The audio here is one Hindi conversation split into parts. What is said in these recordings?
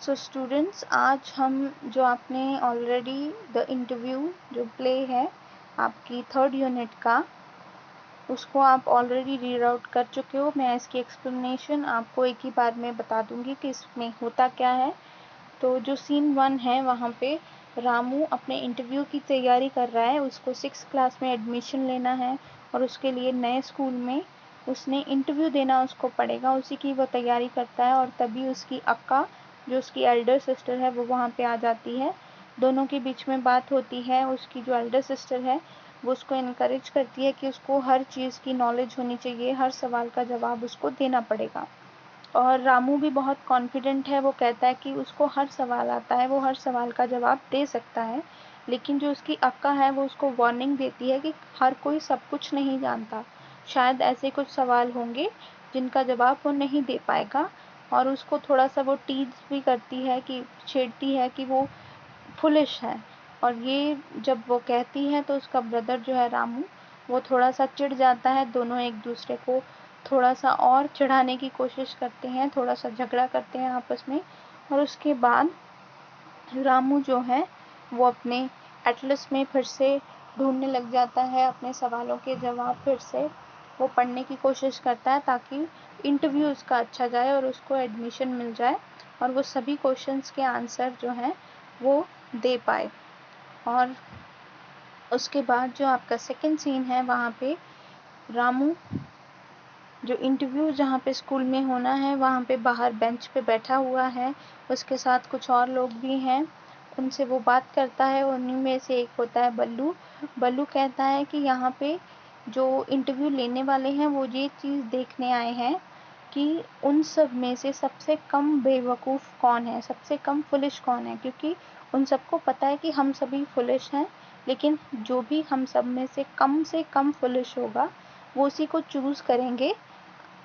सो स्टूडेंट्स, आज हम जो आपने ऑलरेडी द इंटरव्यू जो प्ले है आपकी 3rd यूनिट का, उसको आप ऑलरेडी रीड आउट कर चुके हो। मैं इसकी एक्सप्लेनेशन आपको एक ही बार में बता दूंगी कि इसमें होता क्या है। तो जो सीन 1 है वहाँ पे रामू अपने इंटरव्यू की तैयारी कर रहा है। उसको 6th क्लास में एडमिशन लेना है और उसके लिए नए स्कूल में उसने इंटरव्यू देना उसको पड़ेगा। उसी की वो तैयारी करता है और तभी उसकी अक्का, जो उसकी एल्डर सिस्टर है, वो वहाँ पे आ जाती है। दोनों के बीच में बात होती है। उसकी जो एल्डर सिस्टर है वो उसको इनकरेज करती है कि उसको हर चीज़ की नॉलेज होनी चाहिए, हर सवाल का जवाब उसको देना पड़ेगा। और रामू भी बहुत कॉन्फिडेंट है। वो कहता है कि उसको हर सवाल आता है, वो हर सवाल का जवाब दे सकता है। लेकिन जो उसकी अक्का है वो उसको वार्निंग देती है कि हर कोई सब कुछ नहीं जानता। शायद ऐसे कुछ सवाल होंगे जिनका जवाब वो नहीं दे पाएगा। और उसको थोड़ा सा वो टीज भी करती है, कि छेड़ती है कि वो फुलिश है। और ये जब वो कहती है तो उसका ब्रदर जो है रामू, वो थोड़ा सा चिढ़ जाता है। दोनों एक दूसरे को थोड़ा सा और चिढ़ाने की कोशिश करते हैं, थोड़ा सा झगड़ा करते हैं आपस में। और उसके बाद रामू जो है वो अपने एटलस में फिर से ढूंढने लग जाता है, अपने सवालों के जवाब फिर से वो पढ़ने की कोशिश करता है ताकि इंटरव्यू उसका अच्छा जाए और उसको एडमिशन मिल जाए और वो सभी क्वेश्चंस के आंसर जो हैं वो दे पाए। और उसके बाद जो आपका सेकंड सीन है वहाँ पे रामू जो इंटरव्यू जहाँ पे स्कूल में होना है वहाँ पे बाहर बेंच पे बैठा हुआ है। उसके साथ कुछ और लोग भी हैं, उनसे वो बात करता है। उन्हीं में से एक होता है बल्लू। बल्लू कहता है कि यहाँ पे जो इंटरव्यू लेने वाले हैं वो ये चीज़ देखने आए हैं कि उन सब में से सबसे कम बेवकूफ़ कौन है, सबसे कम फुलिश कौन है। क्योंकि उन सबको पता है कि हम सभी फुलिश हैं, लेकिन जो भी हम सब में से कम फुलिश होगा वो उसी को चूज़ करेंगे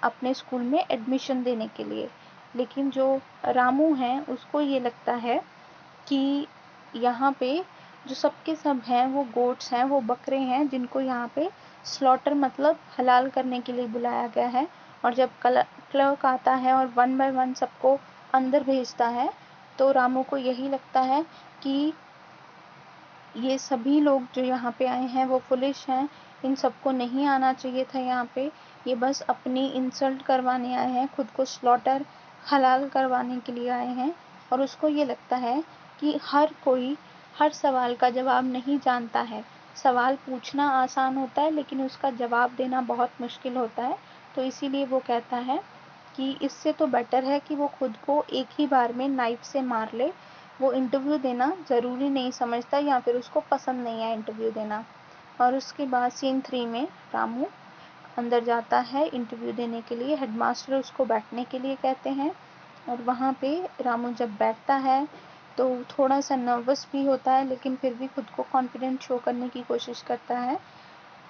अपने स्कूल में एडमिशन देने के लिए। लेकिन जो रामू है उसको ये लगता है कि यहाँ पे जो सबके सब हैं वो गोट्स हैं, वो बकरे हैं जिनको यहाँ पे स्लॉटर मतलब हलाल करने के लिए बुलाया गया है। और जब क्लर्क आता है और 1 बाय 1 सबको अंदर भेजता है तो रामू को यही लगता है कि ये सभी लोग जो यहाँ पे आए हैं वो फुलिश हैं, इन सबको नहीं आना चाहिए था यहाँ पे। ये बस अपनी इंसल्ट करवाने आए हैं, खुद को स्लॉटर हलाल करवाने के लिए आए हैं। और उसको ये लगता है कि हर कोई हर सवाल का जवाब नहीं जानता है। सवाल पूछना आसान होता है लेकिन उसका जवाब देना बहुत मुश्किल होता है। तो इसीलिए वो कहता है कि इससे तो बेटर है कि वो खुद को एक ही बार में नाइफ से मार ले। वो इंटरव्यू देना ज़रूरी नहीं समझता या फिर उसको पसंद नहीं है इंटरव्यू देना। और उसके बाद सीन 3 में रामू अंदर जाता है इंटरव्यू देने के लिए। हेडमास्टर उसको बैठने के लिए कहते हैं और वहाँ पे रामू जब बैठता है तो थोड़ा सा नर्वस भी होता है, लेकिन फिर भी खुद को कॉन्फिडेंट शो करने की कोशिश करता है।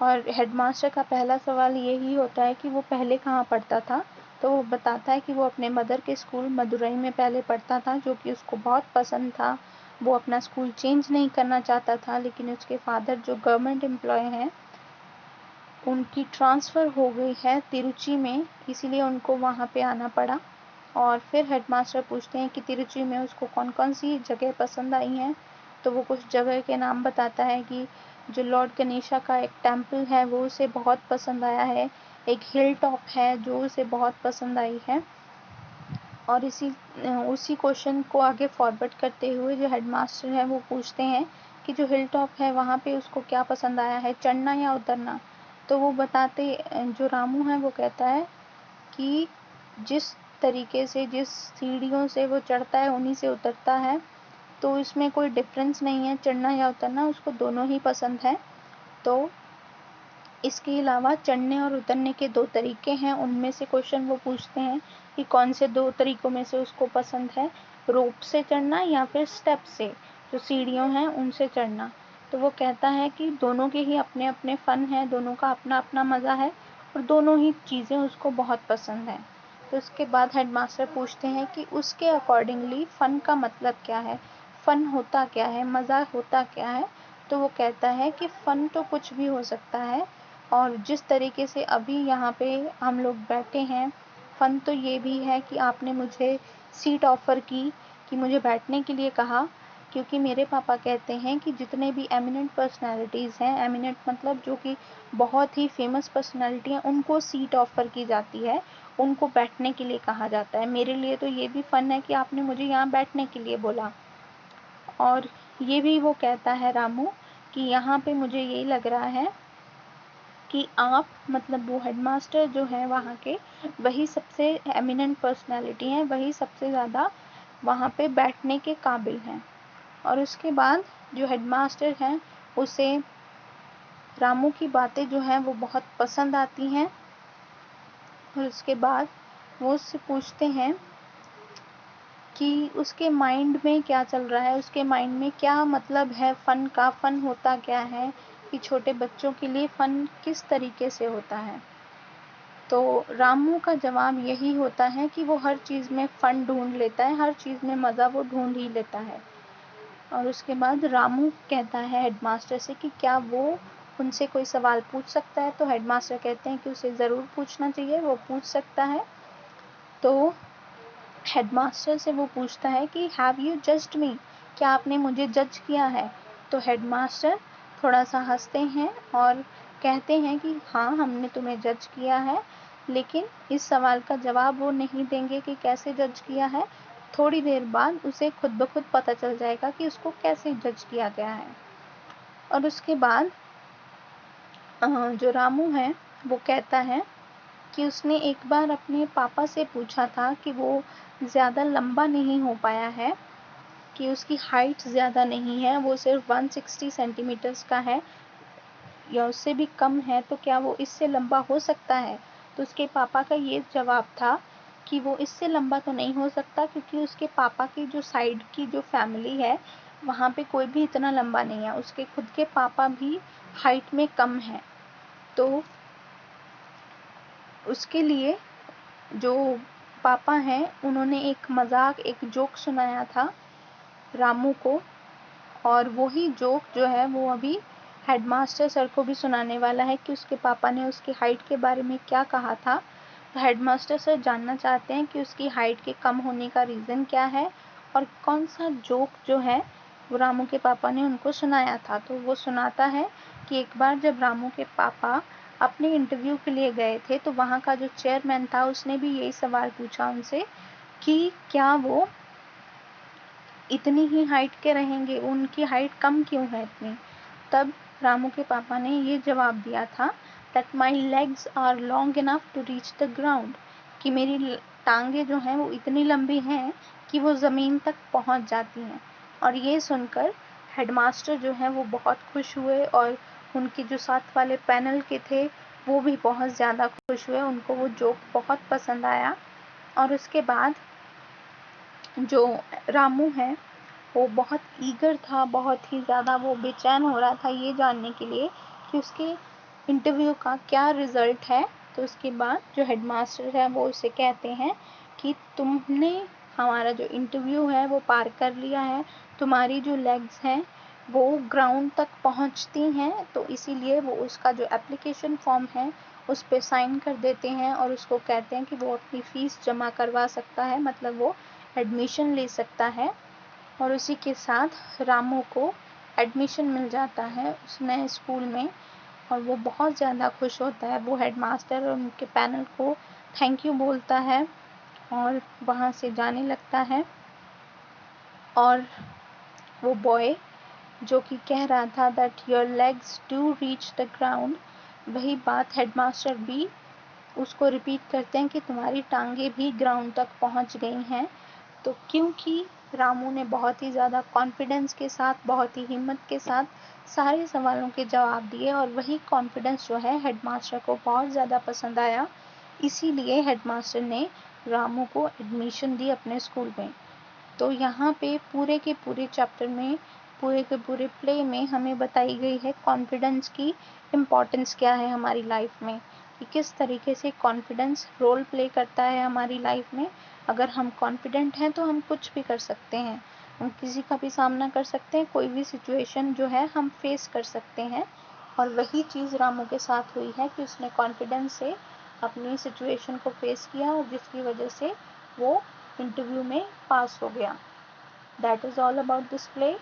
और हेडमास्टर का पहला सवाल यही होता है कि वो पहले कहाँ पढ़ता था। तो वो बताता है कि वो अपने मदर के स्कूल मदुरई में पहले पढ़ता था, जो कि उसको बहुत पसंद था। वो अपना स्कूल चेंज नहीं करना चाहता था, लेकिन उसके फादर जो गवर्नमेंट एम्प्लॉय हैं उनकी ट्रांसफ़र हो गई है तिरुचि में, इसीलिए उनको वहाँ पे आना पड़ा। और फिर हेडमास्टर पूछते हैं कि तिरुचि में उसको कौन कौन सी जगह पसंद आई हैं। तो वो कुछ जगह के नाम बताता है कि जो लॉर्ड गणेशा का एक टेम्पल है वो उसे बहुत पसंद आया है, एक हिल टॉप है जो उसे बहुत पसंद आई है। और उसी क्वेश्चन को आगे फॉरवर्ड करते हुए जो हेडमास्टर है वो पूछते हैं कि जो हिल टॉप है वहाँ पे उसको क्या पसंद आया है, चढ़ना या उतरना। तो वो बताते जो रामू है वो कहता है कि जिस तरीके से जिस सीढ़ियों से वो चढ़ता है उन्हीं से उतरता है, तो इसमें कोई डिफरेंस नहीं है चढ़ना या उतरना, उसको दोनों ही पसंद है। तो इसके अलावा चढ़ने और उतरने के 2 तरीके हैं, उनमें से क्वेश्चन वो पूछते हैं कि कौन से 2 तरीकों में से उसको पसंद है, रोप से चढ़ना या फिर स्टेप से, जो सीढ़ियों हैं उनसे चढ़ना। तो वो कहता है कि दोनों के ही अपने अपने फ़न हैं, दोनों का अपना अपना मज़ा है और दोनों ही चीज़ें उसको बहुत पसंद हैं। तो उसके बाद हेडमास्टर पूछते हैं कि उसके अकॉर्डिंगली फ़न का मतलब क्या है, फ़न होता क्या है, मज़ा होता क्या है। तो वो कहता है कि फ़न तो कुछ भी हो सकता है, और जिस तरीके से अभी यहाँ पे हम लोग बैठे हैं, फ़न तो ये भी है कि आपने मुझे सीट ऑफ़र की कि मुझे बैठने के लिए कहा, क्योंकि मेरे पापा कहते हैं कि जितने भी एमिनेंट पर्सनैलिटीज़ हैं, एमिनेंट मतलब जो कि बहुत ही फेमस पर्सनैलिटी हैं, उनको सीट ऑफ़र की जाती है, उनको बैठने के लिए कहा जाता है। मेरे लिए तो ये भी फ़न है कि आपने मुझे यहाँ बैठने के लिए बोला। और ये भी वो कहता है रामू कि यहाँ पे मुझे यही लग रहा है कि आप मतलब वो हेडमास्टर जो हैं वहाँ के, वही सबसे एमिनेंट पर्सनैलिटी हैं, वही सबसे ज़्यादा वहाँ पे बैठने के काबिल हैं। और उसके बाद जो हेडमास्टर हैं उसे रामू की बातें जो हैं वो बहुत पसंद आती हैं। और उसके बाद वो उससे पूछते हैं कि उसके माइंड में क्या चल रहा है, उसके माइंड में क्या मतलब है फ़न का, फ़न होता क्या है, कि छोटे बच्चों के लिए फ़न किस तरीके से होता है। तो रामू का जवाब यही होता है कि वो हर चीज़ में फ़न ढूंढ लेता है, हर चीज़ में मज़ा वो ढूंढ ही लेता है। और उसके बाद रामू कहता है हेडमास्टर से कि क्या वो उनसे कोई सवाल पूछ सकता है। तो हेडमास्टर कहते हैं कि उसे ज़रूर पूछना चाहिए, वो पूछ सकता है। तो हेडमास्टर से वो पूछता है कि हैव यू जज्ड मी, क्या आपने मुझे जज किया है। तो हेडमास्टर थोड़ा सा हंसते हैं और कहते हैं कि हाँ, हमने तुम्हें जज किया है, लेकिन इस सवाल का जवाब वो नहीं देंगे कि कैसे जज किया है। थोड़ी देर बाद उसे खुद ब खुद पता चल जाएगा कि उसको कैसे जज किया गया है। और उसके बाद जो रामू है वो कहता है कि उसने एक बार अपने पापा से पूछा था कि वो ज़्यादा लंबा नहीं हो पाया है, कि उसकी हाइट ज़्यादा नहीं है, वो सिर्फ 160 सेंटीमीटर्स का है या उससे भी कम है, तो क्या वो इससे लंबा हो सकता है। तो उसके पापा का ये जवाब था कि वो इससे लंबा तो नहीं हो सकता, क्योंकि उसके पापा की जो साइड की जो फैमिली है वहाँ पे कोई भी इतना लंबा नहीं है, उसके खुद के पापा भी हाइट में कम हैं। तो उसके लिए जो पापा हैं उन्होंने एक मजाक, एक जोक सुनाया था रामू को, और वही जोक जो है वो अभी हेडमास्टर सर को भी सुनाने वाला है कि उसके पापा ने उसकी हाइट के बारे में क्या कहा था। तो हेडमास्टर सर जानना चाहते हैं कि उसकी हाइट के कम होने का रीज़न क्या है और कौन सा जोक जो है वो रामू के पापा ने उनको सुनाया था। तो वो सुनाता है कि एक बार जब रामू के पापा अपने इंटरव्यू के लिए गए थे तो वहाँ का जो चेयरमैन था उसने भी यही सवाल पूछा उनसे कि क्या वो इतनी ही हाइट के रहेंगे, उनकी हाइट कम क्यों है इतनी। तब रामू के पापा ने ये जवाब दिया था that my legs are long enough to reach the ground, कि मेरी टांगे जो हैं वो इतनी लंबी हैं कि वो ज़मीन तक पहुंच जाती हैं। और ये सुनकर हेडमास्टर जो हैं वो बहुत खुश हुए और उनके जो साथ वाले पैनल के थे वो भी बहुत ज़्यादा खुश हुए, उनको वो जोक बहुत पसंद आया। और उसके बाद जो रामू है वो बहुत ईगर था, बहुत ही ज़्यादा वो बेचैन हो रहा था ये जानने के लिए कि उसके इंटरव्यू का क्या रिज़ल्ट है। तो उसके बाद जो हेडमास्टर है वो उसे कहते हैं कि तुमने हमारा जो इंटरव्यू है वो पार कर लिया है, तुम्हारी जो लेग्स हैं वो ग्राउंड तक पहुंचती हैं, तो इसीलिए वो उसका जो एप्लीकेशन फॉर्म है उस पर साइन कर देते हैं और उसको कहते हैं कि वो अपनी फ़ीस जमा करवा सकता है, मतलब वो एडमिशन ले सकता है। और उसी के साथ रामू को एडमिशन मिल जाता है उस नए स्कूल में और वो बहुत ज़्यादा खुश होता है। वो हेडमास्टर और उनके पैनल को थैंक यू बोलता है और वहाँ से जाने लगता है। और वो बॉय जो कि कह रहा था that your legs do reach the ground, वही बात हेडमास्टर भी उसको रिपीट करते हैं कि तुम्हारी टांगे भी ग्राउंड तक पहुंच गई हैं। तो क्योंकि रामू ने बहुत ही ज़्यादा कॉन्फिडेंस के साथ, बहुत ही हिम्मत के साथ सारे सवालों के जवाब दिए और वही कॉन्फिडेंस जो है हेडमास्टर को बहुत ज़्यादा पसंद आया, इसीलिए हेडमास्टर ने रामू को एडमिशन दी अपने स्कूल में। तो यहाँ पे पूरे के पूरे चैप्टर में, पूरे के पूरे प्ले में हमें बताई गई है कॉन्फिडेंस की इम्पॉर्टेंस क्या है हमारी लाइफ में, कि किस तरीके से कॉन्फिडेंस रोल प्ले करता है हमारी लाइफ में। अगर हम कॉन्फिडेंट हैं तो हम कुछ भी कर सकते हैं, हम किसी का भी सामना कर सकते हैं, कोई भी सिचुएशन जो है हम फेस कर सकते हैं। और वही चीज़ रामू के साथ हुई है कि उसने कॉन्फिडेंस से अपनी सिचुएशन को फेस किया और जिसकी वजह से वो इंटरव्यू में पास हो गया। That is all about this play.